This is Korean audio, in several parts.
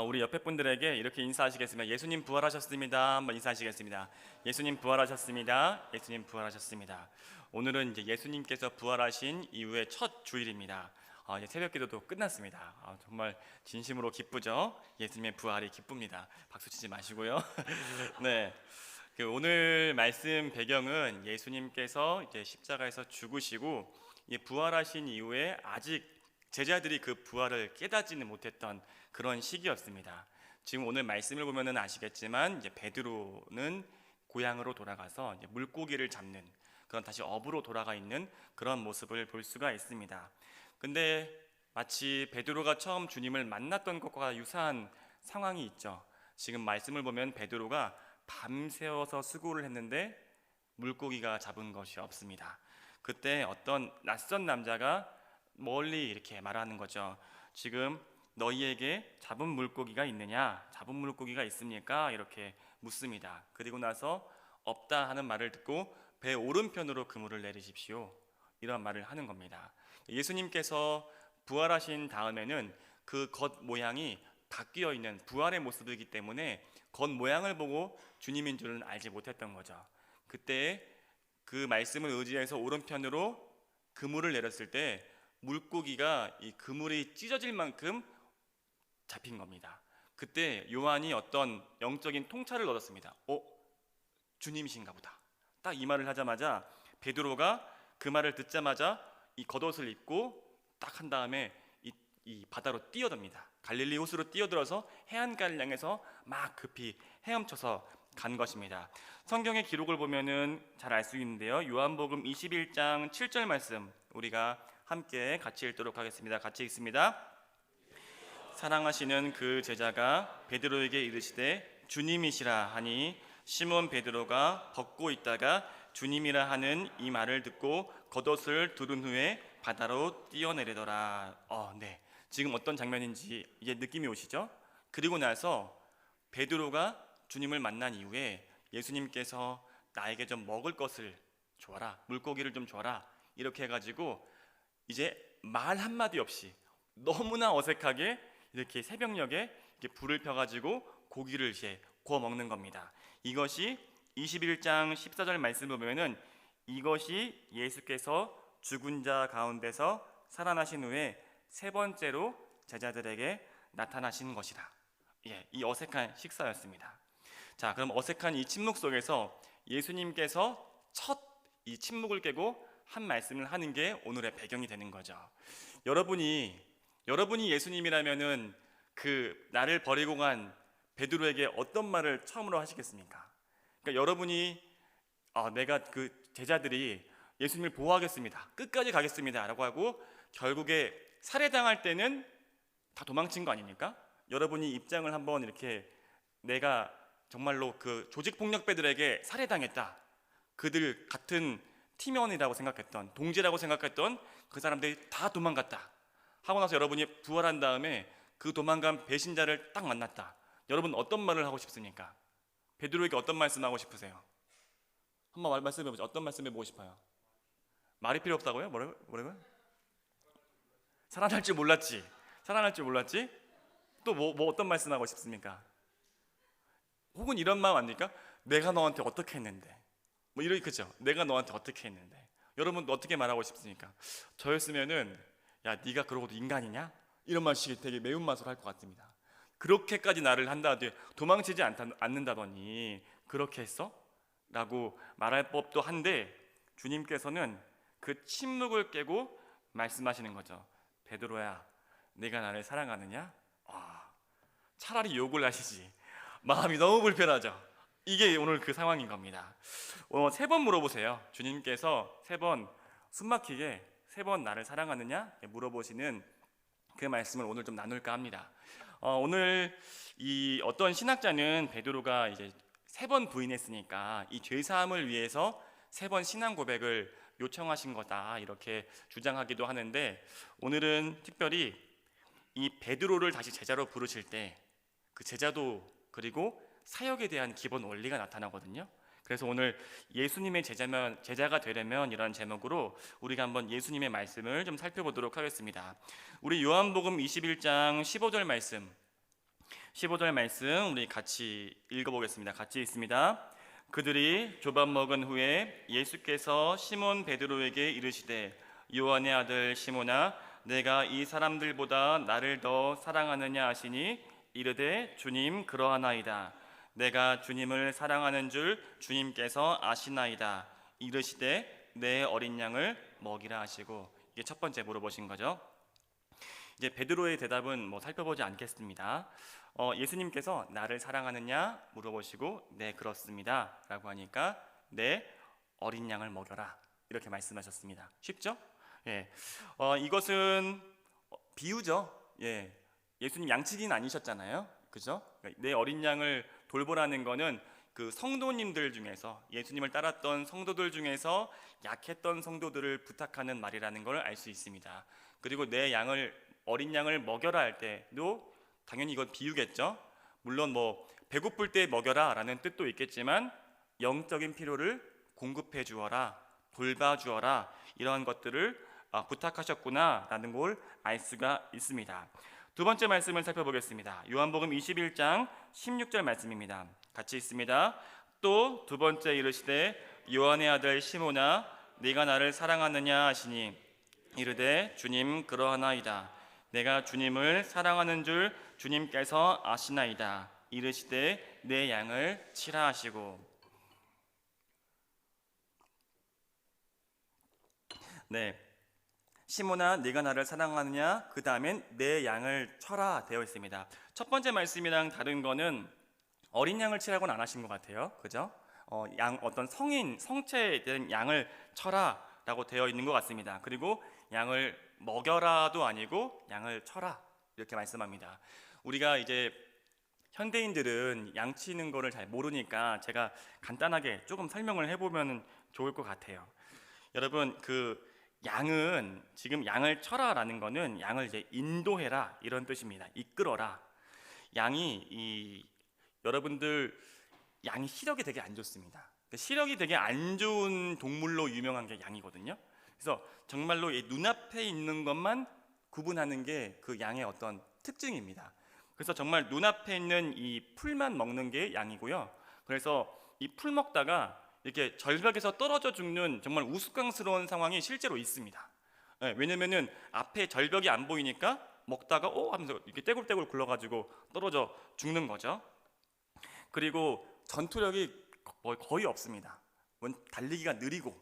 우리 옆에 분들에게 이렇게 인사하시겠습니다. 예수님 부활하셨습니다. 한번 인사하시겠습니다. 예수님 부활하셨습니다. 예수님 부활하셨습니다. 오늘은 이제 예수님께서 부활하신 이후의 첫 주일입니다. 이제 새벽기도도 끝났습니다. 정말 진심으로 기쁘죠? 예수님의 부활이 기쁩니다. 박수 치지 마시고요. 네. 오늘 말씀 배경은 예수님께서 이제 십자가에서 죽으시고 부활하신 이후에 아직 제자들이 그 부활을 깨닫지는 못했던 그런 시기였습니다. 지금 오늘 말씀을 보면은 아시겠지만 이제 베드로는 고향으로 돌아가서 이제 물고기를 잡는 그런 다시 업으로 돌아가 있는 그런 모습을 볼 수가 있습니다. 근데 마치 베드로가 처음 주님을 만났던 것과 유사한 상황이 있죠. 지금 말씀을 보면 베드로가 밤새워서 수고를 했는데 물고기가 잡은 것이 없습니다. 그때 어떤 낯선 남자가 멀리 이렇게 말하는 거죠. 지금 너희에게 잡은 물고기가 있느냐? 잡은 물고기가 있습니까? 이렇게 묻습니다. 그리고 나서 없다 하는 말을 듣고 배 오른편으로 그물을 내리십시오. 이런 말을 하는 겁니다. 예수님께서 부활하신 다음에는 그 겉 모양이 바뀌어 있는 부활의 모습이기 때문에 겉 모양을 보고 주님인 줄은 알지 못했던 거죠. 그때 그 말씀을 의지해서 오른편으로 그물을 내렸을 때 물고기가 이 그물이 찢어질 만큼 잡힌 겁니다. 그때 요한이 어떤 영적인 통찰을 얻었습니다. 주님이신가 보다. 딱 이 말을 하자마자 베드로가 그 말을 듣자마자 이 겉옷을 입고 딱 한 다음에 이 바다로 뛰어듭니다. 갈릴리 호수로 뛰어들어서 해안가를 향해서 막 급히 헤엄쳐서 간 것입니다. 성경의 기록을 보면은 잘 알 수 있는데요. 요한복음 21장 7절 말씀 우리가 함께 같이 읽도록 하겠습니다. 같이 읽습니다. 사랑하시는 그 제자가 베드로에게 이르시되 주님이시라 하니 시몬 베드로가 벗고 있다가 주님이라 하는 이 말을 듣고 겉옷을 두른 후에 바다로 뛰어내리더라. 네. 지금 어떤 장면인지 이제 느낌이 오시죠? 그리고 나서 베드로가 주님을 만난 이후에 예수님께서 나에게 좀 먹을 것을 줘라, 물고기를 좀 줘라 이렇게 해가지고 이제 말 한마디 없이 너무나 어색하게 이렇게 새벽녘에 이렇게 불을 펴가지고 고기를 이제 구워 먹는 겁니다. 이것이 21장 14절 말씀을 보면은 이것이 예수께서 죽은 자 가운데서 살아나신 후에 세 번째로 제자들에게 나타나신 것이라. 이 어색한 식사였습니다. 자, 그럼 어색한 이 침묵 속에서 예수님께서 첫 이 침묵을 깨고 한 말씀을 하는 게 오늘의 배경이 되는 거죠. 여러분이 예수님이라면은 그 나를 버리고 간 베드로에게 어떤 말을 처음으로 하시겠습니까? 그러니까 여러분이 내가 그 제자들이 예수님을 보호하겠습니다. 끝까지 가겠습니다. 라고 하고 결국에 살해당할 때는 다 도망친 거 아닙니까? 여러분이 입장을 한번 이렇게 내가 정말로 그 조직폭력배들에게 살해당했다. 그들 같은 팀원이라고 생각했던 동지라고 생각했던 그 사람들이 다 도망갔다. 하고 나서 여러분이 부활한 다음에 그 도망간 배신자를 딱 만났다. 여러분 어떤 말을 하고 싶습니까? 베드로에게 어떤 말씀하고 싶으세요? 한번 말씀해보죠. 어떤 말씀해보고 싶어요? 말이 필요 없다고요? 뭐라고요? 살아날 줄 몰랐지. 살아날 줄 몰랐지? 또 뭐 어떤 말씀하고 싶습니까? 혹은 이런 마음 아닙니까? 내가 너한테 어떻게 했는데 그죠? 내가 너한테 어떻게 했는데 여러분 어떻게 말하고 싶습니까? 저였으면은 야 네가 그러고도 인간이냐? 이런 말식이 되게 매운맛으로 할 것 같습니다. 그렇게까지 나를 한다더니 도망치지 않는다더니 그렇게 했어? 라고 말할 법도 한데 주님께서는 그 침묵을 깨고 말씀하시는 거죠. 베드로야 내가 나를 사랑하느냐? 차라리 욕을 하시지. 마음이 너무 불편하죠. 이게 오늘 그 상황인 겁니다. 3번 물어보세요. 주님께서 3번 숨막히게 3번 나를 사랑하느냐 물어보시는 그 말씀을 오늘 좀 나눌까 합니다. 오늘 이 어떤 신학자는 베드로가 이제 3번 부인했으니까 이 죄사함을 위해서 3번 신앙 고백을 요청하신 거다 이렇게 주장하기도 하는데 오늘은 특별히 이 베드로를 다시 제자로 부르실 때 그 제자도 그리고 사역에 대한 기본 원리가 나타나거든요. 그래서 오늘 예수님의 제자가 되려면 이런 제목으로 우리가 한번 예수님의 말씀을 좀 살펴보도록 하겠습니다. 우리 요한복음 21장 15절 말씀 15절 말씀 우리 같이 읽어보겠습니다. 같이 읽습니다. 그들이 조밥 먹은 후에 예수께서 시몬 베드로에게 이르시되 요한의 아들 시몬아 내가 이 사람들보다 나를 더 사랑하느냐 하시니 이르되 주님 그러하나이다. 내가 주님을 사랑하는 줄 주님께서 아시나이다. 이르시되 내 어린 양을 먹이라 하시고, 이게 첫 번째 물어보신 거죠. 이제 베드로의 대답은 살펴보지 않겠습니다. 예수님께서 나를 사랑하느냐 물어보시고 네 그렇습니다 라고 하니까 내 어린 양을 먹여라 이렇게 말씀하셨습니다. 쉽죠? 예. 이것은 비유죠. 예. 예수님 양치기는 아니셨잖아요. 그죠? 내 어린 양을 돌보라는 거는 그 성도님들 중에서, 예수님을 따랐던 성도들 중에서 약했던 성도들을 부탁하는 말이라는 걸 알 수 있습니다. 그리고 내 어린 양을 먹여라 할 때도 당연히 이건 비유겠죠. 물론 배고플 때 먹여라 라는 뜻도 있겠지만 영적인 필요를 공급해 주어라, 돌봐 주어라, 이러한 것들을 부탁하셨구나 라는 걸 알 수가 있습니다. 두 번째 말씀을 살펴보겠습니다. 요한복음 21장 16절 말씀입니다. 같이 있습니다. 또 두 번째 이르시되 요한의 아들 시몬아 네가 나를 사랑하느냐 하시니 이르되 주님 그러하나이다. 내가 주님을 사랑하는 줄 주님께서 아시나이다. 이르시되 내 양을 치라 하시고. 네, 시몬아 네가 나를 사랑하느냐, 그 다음엔 내 양을 쳐라 되어 있습니다. 첫 번째 말씀이랑 다른 거는 어린 양을 치라고는 안 하신 것 같아요. 그죠? 어떤 성체된 양을 쳐라 라고 되어 있는 것 같습니다. 그리고 양을 먹여라도 아니고 양을 쳐라 이렇게 말씀합니다. 우리가 이제 현대인들은 양 치는 거를 잘 모르니까 제가 간단하게 조금 설명을 해보면 좋을 것 같아요. 여러분, 양은 지금 양을 쳐라라는 거는 양을 이제 인도해라 이런 뜻입니다. 이끌어라. 여러분들 양이 시력이 되게 안 좋습니다. 시력이 되게 안 좋은 동물로 유명한 게 양이거든요. 그래서 정말로 이 눈앞에 있는 것만 구분하는 게 그 양의 어떤 특징입니다. 그래서 정말 눈앞에 있는 이 풀만 먹는 게 양이고요. 그래서 이 풀 먹다가 이렇게 절벽에서 떨어져 죽는 정말 우스꽝스러운 상황이 실제로 있습니다. 왜냐면은 앞에 절벽이 안 보이니까 먹다가 하면서 이렇게 떼굴떼굴 굴러가지고 떨어져 죽는 거죠. 그리고 전투력이 거의 없습니다. 달리기가 느리고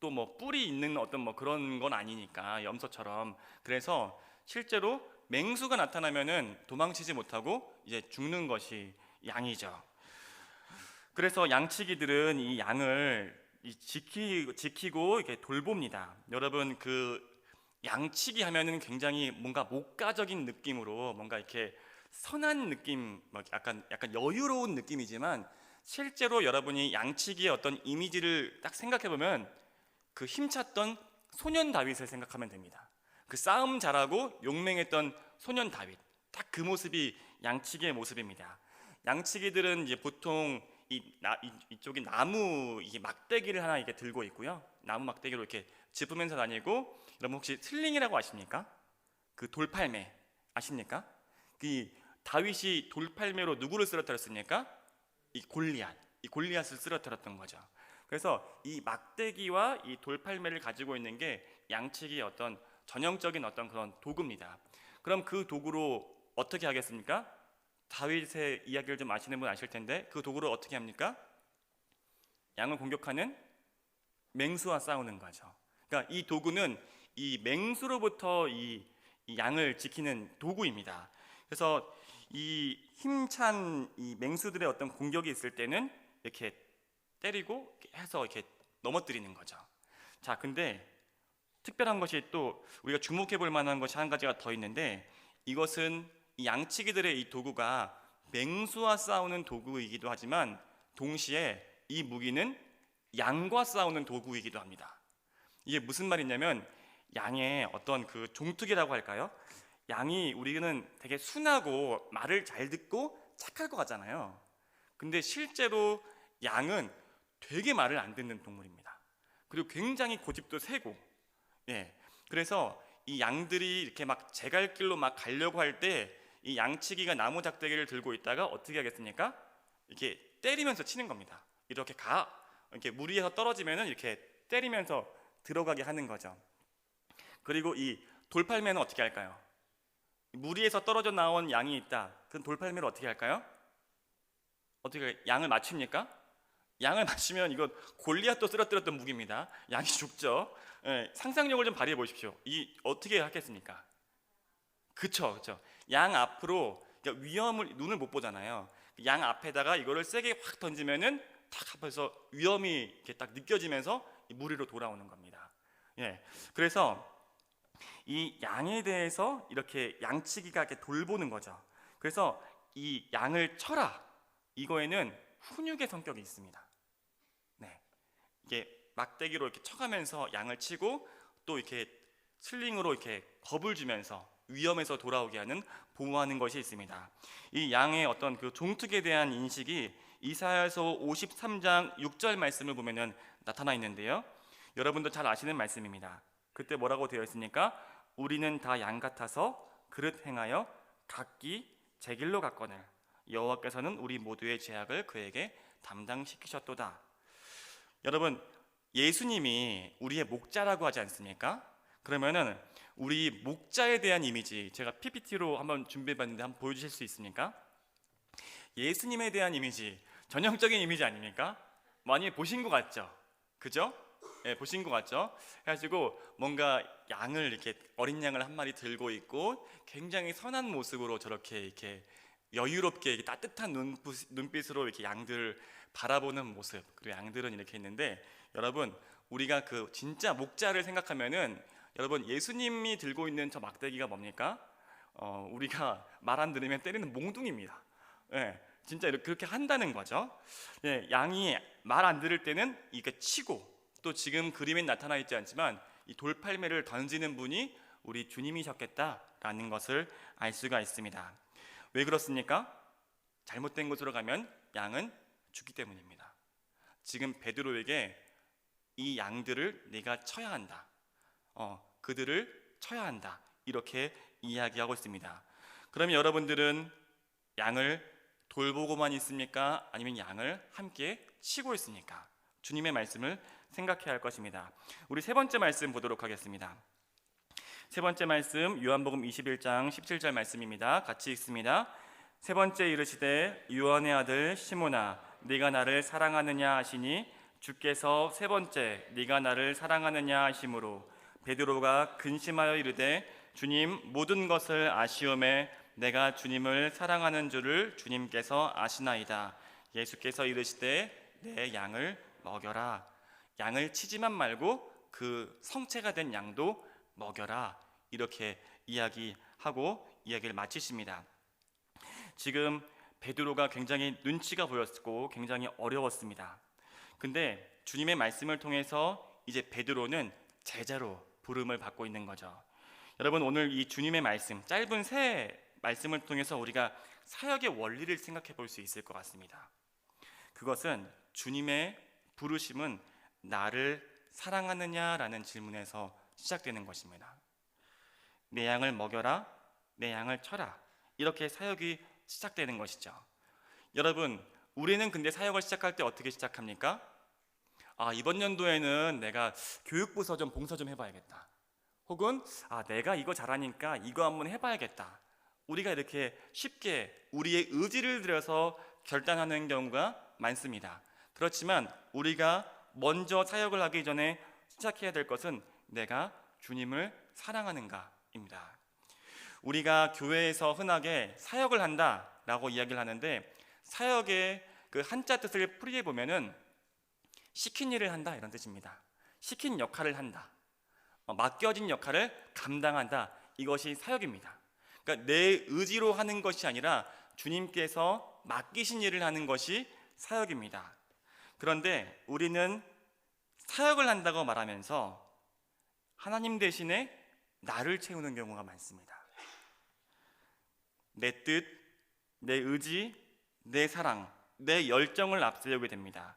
또 뿔이 있는 어떤 그런 건 아니니까, 염소처럼. 그래서 실제로 맹수가 나타나면은 도망치지 못하고 이제 죽는 것이 양이죠. 그래서 양치기들은 이 양을 지키고 이렇게 돌봅니다. 여러분, 양치기 하면은 굉장히 뭔가 목가적인 느낌으로 뭔가 이렇게 선한 느낌, 약간 여유로운 느낌이지만 실제로 여러분이 양치기의 어떤 이미지를 딱 생각해 보면 그 힘찼던 소년 다윗을 생각하면 됩니다. 그 싸움 잘하고 용맹했던 소년 다윗, 딱 그 모습이 양치기의 모습입니다. 양치기들은 이제 보통 이쪽이 나무 막대기를 하나 이렇게 들고 있고요. 나무 막대기로 이렇게 짚으면서 다니고. 여러분 혹시 슬링이라고 아십니까? 그 돌팔매 아십니까? 다윗이 돌팔매로 누구를 쓰러뜨렸습니까? 이 골리앗을 쓰러뜨렸던 거죠. 그래서 이 막대기와 이 돌팔매를 가지고 있는 게 양치기의 어떤 전형적인 어떤 그런 도구입니다. 그럼 그 도구로 어떻게 하겠습니까? 다윗의 이야기를 좀 아시는 분 아실 텐데 그 도구로 어떻게 합니까? 양을 공격하는 맹수와 싸우는 거죠. 그러니까 이 도구는 이 맹수로부터 이 양을 지키는 도구입니다. 그래서 이 힘찬 이 맹수들의 어떤 공격이 있을 때는 이렇게 때리고 해서 이렇게 넘어뜨리는 거죠. 자, 근데 특별한 것이 또 우리가 주목해 볼 만한 것이 한 가지가 더 있는데, 이것은 이 양치기들의 이 도구가 맹수와 싸우는 도구이기도 하지만 동시에 이 무기는 양과 싸우는 도구이기도 합니다. 이게 무슨 말이냐면 양의 어떤 종특이라고 할까요? 양이 우리는 되게 순하고 말을 잘 듣고 착할 것 같잖아요. 근데 실제로 양은 되게 말을 안 듣는 동물입니다. 그리고 굉장히 고집도 세고, 그래서 이 양들이 이렇게 제 갈 길로 가려고 할 때 이 양치기가 나무 작대기를 들고 있다가 어떻게 하겠습니까? 이렇게 때리면서 치는 겁니다. 이렇게 이렇게 물 위에서 떨어지면은 이렇게 때리면서 들어가게 하는 거죠. 그리고 이 돌팔매는 어떻게 할까요? 물 위에서 떨어져 나온 양이 있다. 그 돌팔매를 어떻게 할까요? 어떻게 양을 맞춥니까? 양을 맞추면 이건 골리앗도 쓰러뜨렸던 무기입니다. 양이 죽죠. 예, 상상력을 좀 발휘해 보십시오. 이 어떻게 하겠습니까? 그쵸. 양 앞으로, 그러니까 위험을 눈을 못 보잖아요. 양 앞에다가 이거를 세게 확 던지면은 탁 앞에서 위험이 이렇게 딱 느껴지면서 물 위로 돌아오는 겁니다. 예, 그래서 이 양에 대해서 이렇게 양치기가 이렇게 돌보는 거죠. 그래서 이 양을 쳐라, 이거에는 훈육의 성격이 있습니다. 네, 이게 막대기로 이렇게 쳐가면서 양을 치고 또 이렇게 슬링으로 이렇게 겁을 주면서 위험에서 돌아오게 하는, 보호하는 것이 있습니다. 이 양의 어떤 그 종특에 대한 인식이 이사야서 53장 6절 말씀을 보면은 나타나 있는데요. 여러분도 잘 아시는 말씀입니다. 그때 뭐라고 되어 있습니까? 우리는 다 양 같아서 그릇 행하여 각기 제 길로 갔거늘 여호와께서는 우리 모두의 죄악을 그에게 담당시키셨도다. 여러분, 예수님이 우리의 목자라고 하지 않습니까? 그러면은 우리 목자에 대한 이미지, 제가 PPT로 한번 준비해봤는데 한번 보여주실 수 있습니까? 예수님에 대한 이미지, 전형적인 이미지 아닙니까? 많이 보신 것 같죠? 그죠? 예, 보신 것 같죠? 해가지고 뭔가 양을 이렇게, 어린 양을 한 마리 들고 있고 굉장히 선한 모습으로 저렇게 이렇게 여유롭게 이렇게 따뜻한 눈빛으로 이렇게 양들을 바라보는 모습, 그리고 양들은 이렇게 있는데, 여러분, 우리가 그 진짜 목자를 생각하면은 여러분, 예수님이 들고 있는 저 막대기가 뭡니까? 우리가 말 안 들으면 때리는 몽둥이입니다. 예, 진짜 그렇게 한다는 거죠. 예, 양이 말 안 들을 때는 이게 치고, 또 지금 그림에 나타나 있지 않지만 이 돌팔매를 던지는 분이 우리 주님이셨겠다라는 것을 알 수가 있습니다. 왜 그렇습니까? 잘못된 곳으로 가면 양은 죽기 때문입니다. 지금 베드로에게 이 양들을 네가 쳐야 한다, 그들을 쳐야 한다, 이렇게 이야기하고 있습니다. 그러면 여러분들은 양을 돌보고만 있습니까? 아니면 양을 함께 치고 있습니까? 주님의 말씀을 생각해야 할 것입니다. 우리 세 번째 말씀 보도록 하겠습니다. 세 번째 말씀 요한복음 21장 17절 말씀입니다. 같이 읽습니다. 세 번째 이르시되 요한의 아들 시몬아 네가 나를 사랑하느냐 하시니 주께서 세 번째 네가 나를 사랑하느냐 하심으로 베드로가 근심하여 이르되 주님, 모든 것을 아시오매 내가 주님을 사랑하는 줄을 주님께서 아시나이다. 예수께서 이르시되 내 양을 먹여라. 양을 치지만 말고 그 성체가 된 양도 먹여라. 이렇게 이야기하고 이야기를 마치십니다. 지금 베드로가 굉장히 눈치가 보였고 굉장히 어려웠습니다. 근데 주님의 말씀을 통해서 이제 베드로는 제자로 부름을 받고 있는 거죠. 여러분, 오늘 이 주님의 말씀, 짧은 세 말씀을 통해서 우리가 사역의 원리를 생각해 볼 수 있을 것 같습니다. 그것은 주님의 부르심은 나를 사랑하느냐라는 질문에서 시작되는 것입니다. 내 양을 먹여라, 내 양을 쳐라, 이렇게 사역이 시작되는 것이죠. 여러분, 우리는 근데 사역을 시작할 때 어떻게 시작합니까? 이번 연도에는 내가 교육부서 좀 봉사 좀 해봐야겠다, 혹은 내가 이거 잘하니까 이거 한번 해봐야겠다. 우리가 이렇게 쉽게 우리의 의지를 들여서 결단하는 경우가 많습니다. 그렇지만 우리가 먼저 사역을 하기 전에 시작해야 될 것은 내가 주님을 사랑하는가입니다. 우리가 교회에서 흔하게 사역을 한다라고 이야기를 하는데, 사역의 그 한자 뜻을 풀이해 보면은 시킨 일을 한다, 이런 뜻입니다. 시킨 역할을 한다, 맡겨진 역할을 감당한다, 이것이 사역입니다. 그러니까 내 의지로 하는 것이 아니라 주님께서 맡기신 일을 하는 것이 사역입니다. 그런데 우리는 사역을 한다고 말하면서 하나님 대신에 나를 채우는 경우가 많습니다. 내 뜻, 내 의지, 내 사랑, 내 열정을 앞세우게 됩니다.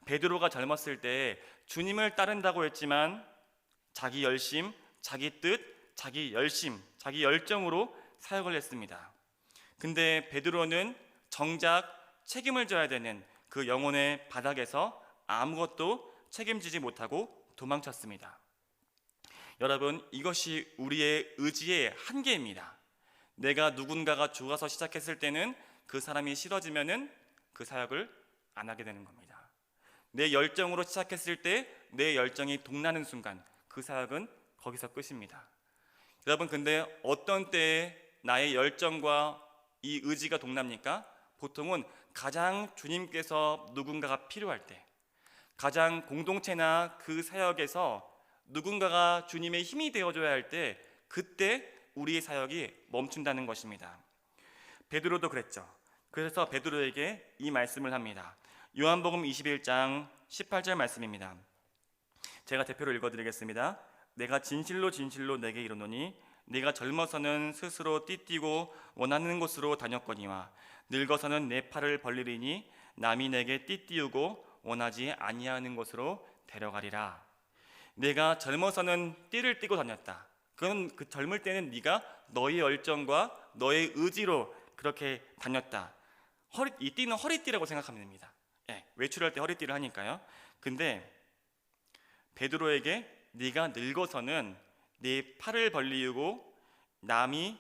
베드로가 젊었을 때 주님을 따른다고 했지만 자기 열심, 자기 뜻, 자기 열심, 자기 열정으로 사역을 했습니다. 근데 베드로는 정작 책임을 져야 되는 그 영혼의 바닥에서 아무것도 책임지지 못하고 도망쳤습니다. 여러분, 이것이 우리의 의지의 한계입니다. 내가 누군가가 좋아서 시작했을 때는 그 사람이 싫어지면은 그 사역을 안 하게 되는 겁니다. 내 열정으로 시작했을 때 내 열정이 동나는 순간 그 사역은 거기서 끝입니다. 여러분, 근데 어떤 때에 나의 열정과 이 의지가 동납니까? 보통은 가장 주님께서 누군가가 필요할 때, 가장 공동체나 그 사역에서 누군가가 주님의 힘이 되어줘야 할 때, 그때 우리의 사역이 멈춘다는 것입니다. 베드로도 그랬죠. 그래서 베드로에게 이 말씀을 합니다. 요한복음 21장 18절 말씀입니다. 제가 대표로 읽어드리겠습니다. 내가 진실로 진실로 내게 이르노니 네가 젊어서는 스스로 띠띠고 원하는 곳으로 다녔거니와 늙어서는 내 팔을 벌리리니 남이 내게 띠띠우고 원하지 아니하는 곳으로 데려가리라. 내가 젊어서는 띠를 띠고 다녔다. 그건 그 젊을 때는 네가 너의 열정과 너의 의지로 그렇게 다녔다. 이 띠는 허리띠라고 생각하면 됩니다. 외출할 때 허리띠를 하니까요. 근데 베드로에게 네가 늙어서는 네 팔을 벌리우고 남이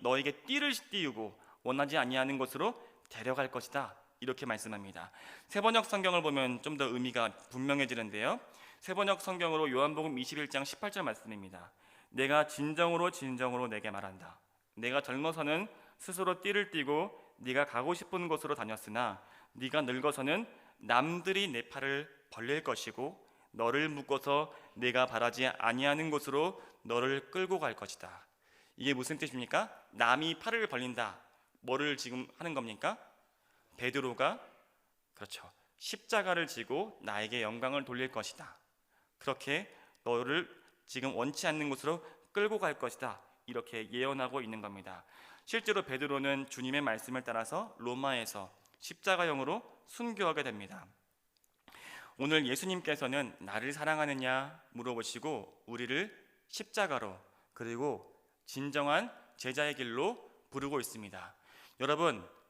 너에게 띠를 띠우고 원하지 아니하는 곳으로 데려갈 것이다. 이렇게 말씀합니다. 세번역 성경을 보면 좀 더 의미가 분명해지는데요. 세번역 성경으로 요한복음 21장 18절 말씀입니다. 내가 진정으로 진정으로 내게 말한다. 내가 젊어서는 스스로 띠를 띠고 네가 가고 싶은 곳으로 다녔으나 네가 늙어서는 남들이 내 팔을 벌릴 것이고 너를 묶어서 내가 바라지 아니하는 곳으로 너를 끌고 갈 것이다. 이게 무슨 뜻입니까? 남이 팔을 벌린다. 뭐를 지금 하는 겁니까? 베드로가 그렇죠. 십자가를 지고 나에게 영광을 돌릴 것이다. 그렇게 너를 지금 원치 않는 곳으로 끌고 갈 것이다. 이렇게 예언하고 있는 겁니다. 실제로 베드로는 주님의 말씀을 따라서 로마에서 십자가형으로 순교하게 됩니다. 오늘 예수님께서는 나를 사랑하느냐 물어보시고 우리를 십자가로 그리고 진정한 제자의 길로 부르고 있습니다.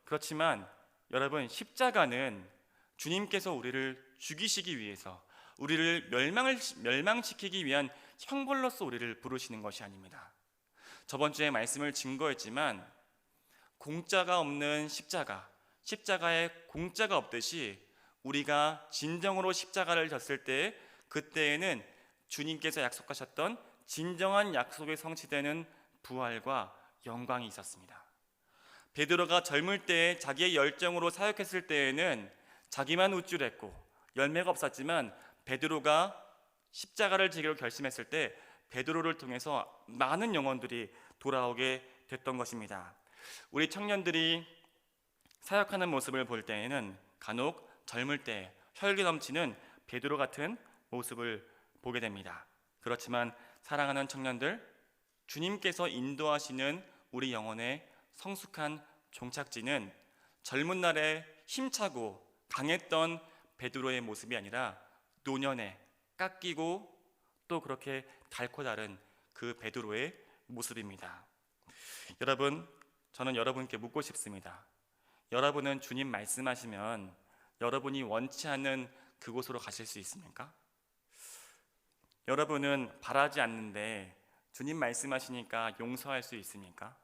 그렇지만 여러분, 십자가는 주님께서 우리를 죽이시기 위해서 우리를 멸망시키기 위한 형벌로서 우리를 부르시는 것이 아닙니다. 저번 주에 말씀을 증거했지만 공짜가 없는 십자가에 공짜가 없듯이 우리가 진정으로 십자가를 졌을 때 그때에는 주님께서 약속하셨던 진정한 약속이 성취되는 부활과 영광이 있었습니다. 베드로가 젊을 때 자기의 열정으로 사역했을 때에는 자기만 우쭐했고 열매가 없었지만 베드로가 십자가를 지기로 결심했을 때 베드로를 통해서 많은 영혼들이 돌아오게 됐던 것입니다. 우리 청년들이 사역하는 모습을 볼 때에는 간혹 젊을 때 혈기 넘치는 베드로 같은 모습을 보게 됩니다. 그렇지만 사랑하는 청년들, 주님께서 인도하시는 우리 영혼의 성숙한 종착지는 젊은 날에 힘차고 강했던 베드로의 모습이 아니라 노년에 깎이고 또 그렇게 닳고 다른 그 베드로의 모습입니다. 여러분, 저는 여러분께 묻고 싶습니다. 여러분은 주님 말씀하시면 여러분이 원치 않는 그곳으로 가실 수 있습니까? 여러분은 바라지 않는데 주님 말씀하시니까 용서할 수 있습니까?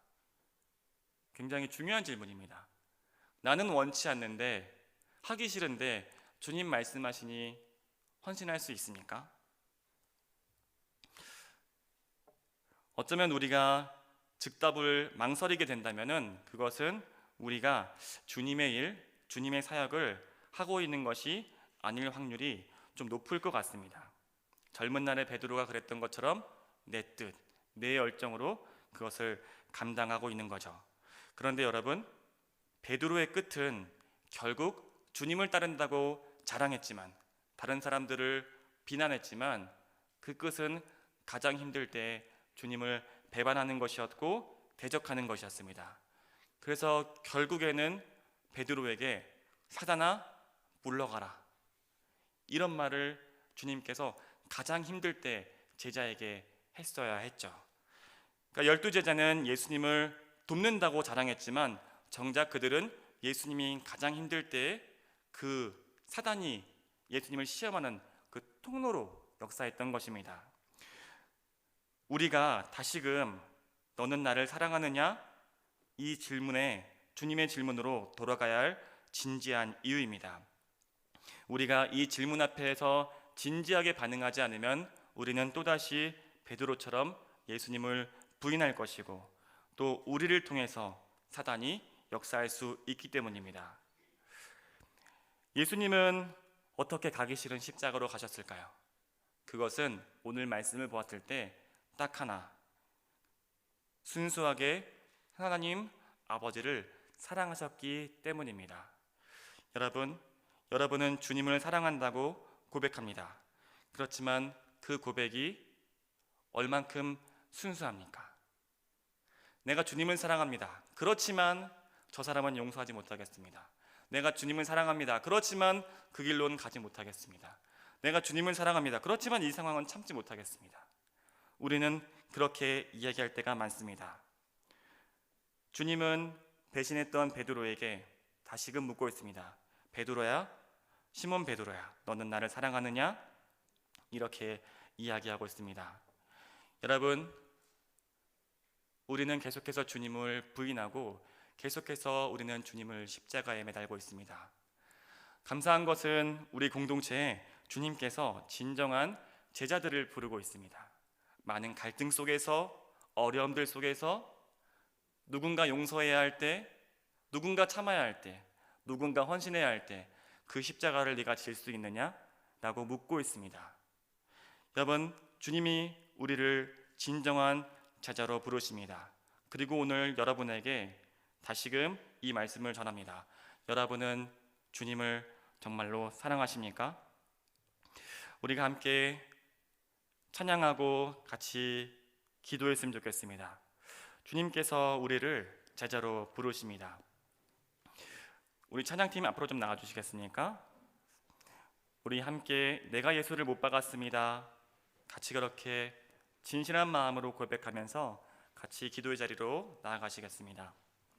굉장히 중요한 질문입니다. 나는 원치 않는데, 하기 싫은데 주님 말씀하시니 헌신할 수 있습니까? 어쩌면 우리가 즉답을 망설이게 된다면 그것은 우리가 주님의 일, 주님의 사역을 하고 있는 것이 아닐 확률이 좀 높을 것 같습니다. 젊은 날의 베드로가 그랬던 것처럼 내 뜻, 내 열정으로 그것을 감당하고 있는 거죠. 그런데 여러분, 베드로의 끝은 결국 주님을 따른다고 자랑했지만, 다른 사람들을 비난했지만 그 끝은 가장 힘들 때 주님을 배반하는 것이었고 대적하는 것이었습니다. 그래서 결국에는 베드로에게 사단아 물러가라, 이런 말을 주님께서 가장 힘들 때 제자에게 했어야 했죠. 그러니까 12제자는 예수님을 돕는다고 자랑했지만 정작 그들은 예수님이 가장 힘들 때 그 사단이 예수님을 시험하는 그 통로로 역사했던 것입니다. 우리가 다시금 너는 나를 사랑하느냐? 이 질문에 주님의 질문으로 돌아가야 할 진지한 이유입니다. 우리가 이 질문 앞에서 진지하게 반응하지 않으면 우리는 또다시 베드로처럼 예수님을 부인할 것이고 또 우리를 통해서 사단이 역사할 수 있기 때문입니다. 예수님은 어떻게 가기 싫은 십자가로 가셨을까요? 그것은 오늘 말씀을 보았을 때 딱 하나, 순수하게 하나님 아버지를 사랑하셨기 때문입니다. 여러분은 주님을 사랑한다고 고백합니다. 그렇지만 그 고백이 얼만큼 순수합니까? 내가 주님을 사랑합니다. 그렇지만 저 사람은 용서하지 못하겠습니다. 내가 주님을 사랑합니다. 그렇지만 그 길로는 가지 못하겠습니다. 내가 주님을 사랑합니다. 그렇지만 이 상황은 참지 못하겠습니다. 우리는 그렇게 이야기할 때가 많습니다. 주님은 배신했던 베드로에게 다시금 묻고 있습니다. 베드로야, 시몬 베드로야, 너는 나를 사랑하느냐? 이렇게 이야기하고 있습니다. 여러분, 우리는 계속해서 주님을 부인하고 계속해서 우리는 주님을 십자가에 매달고 있습니다. 감사한 것은 우리 공동체에 주님께서 진정한 제자들을 부르고 있습니다. 많은 갈등 속에서, 어려움들 속에서 누군가 용서해야 할 때, 누군가 참아야 할 때, 누군가 헌신해야 할 때 그 십자가를 네가 질 수 있느냐? 라고 묻고 있습니다. 여러분, 주님이 우리를 진정한 제자로 부르십니다. 그리고 오늘 여러분에게 다시금 이 말씀을 전합니다. 여러분은 주님을 정말로 사랑하십니까? 우리가 함께 찬양하고 같이 기도했으면 좋겠습니다. 주님께서 우리를 제자로 부르십니다. 우리 찬양팀 앞으로 좀 나와주시겠습니까? 우리 함께 내가 예수를 못 박았습니다. 같이 그렇게 진실한 마음으로 고백하면서 같이 기도의 자리로 나아가시겠습니다.